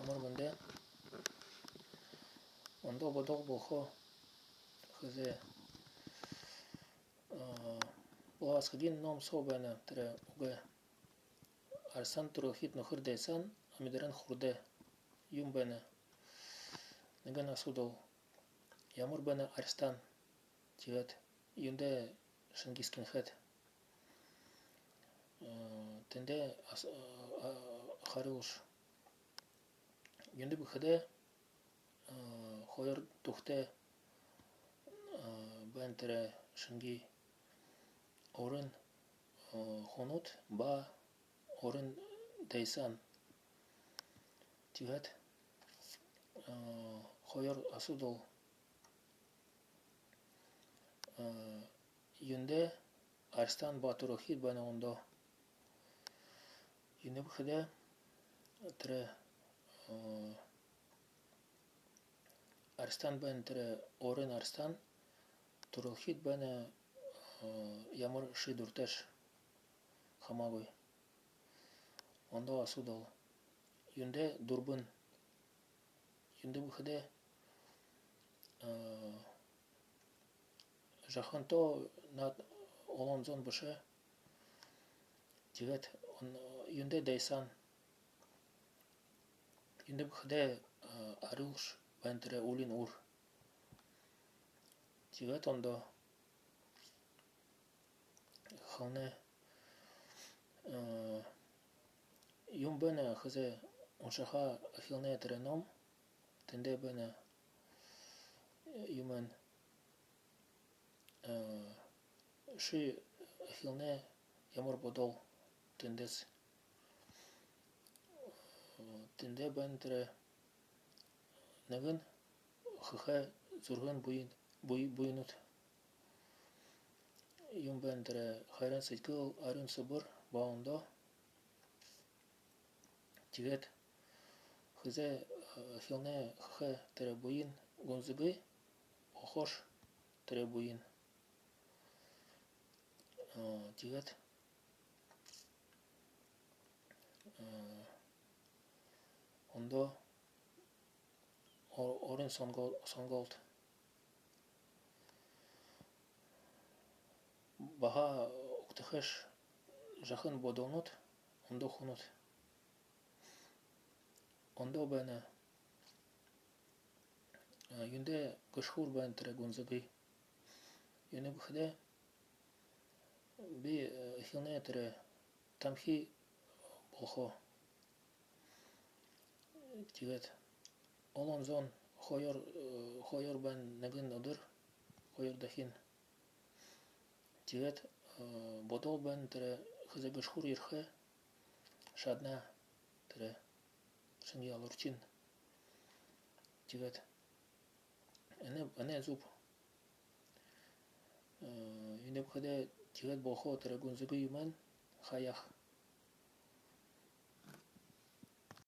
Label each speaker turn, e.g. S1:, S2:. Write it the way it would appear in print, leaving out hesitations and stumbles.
S1: ямар бэнде ондо бодох бохо хэзээ боас ходин ном собена тре угэ арсан турохит нохыр дэсэн амидэрэн хурдэ юм бэнэ нэгэн асудол ямар бэнэ арстан тэгээд юндэ Шингискин хэт тэндэ харуш юндэ бүхэдэ хоёр тухтэ бэнтэрэ Шинги орын хонот ба орын дэйсан тэгээд хоёр асудол юндэ Арстан Батурохид бэнэ ондо юндэ бүхэдэ тэрэ Арстан бэн тэрэ орын Арстан Турохид бэнэ ямар шидуртэш хамагой ондо асудол юндэ дурбын юндэ бүхэдэ жаханто над олонзон быше тэгээд юндэ дэйсан юндэ бүхэдэ аруш бэнтэрэ улин ур тэгээд ондо хонэ юм бэнэ хэзээ уншаха хилнэ тэрэ ном тэндэ бэнэ юмэн ши хилнэ ямар бодол тэндээс тэндэ бэн тэрэ нэгэн хөхэ зурган буйнут юм бэн тэрэ хайран сэтгэл арын собор баондо тэгээд хэзээ хилнэ хөхэ тэрэ буйн гонзыбы охош тэрэ буйн тэгээд ондо орын сонголт баха уктахеш жахын бодонут ондо хунут ондо бэнэ юндэ гышхур бэн тэрэ гонзыбы юндэ бүхэдэ би хилнэ тэрэ тамхи бохо тэгээд олонзон хоёр бэн нэгэн өдөр хоёр дахин тэгээд бодол бэн тэрэ хэзээ гышхур ирхэ шадна тэрэ Шинги алурчин тэгээд энэ зуп юндэ бүхэдэ тэгээд бохо тэрэ гонзыбы юмэн хаях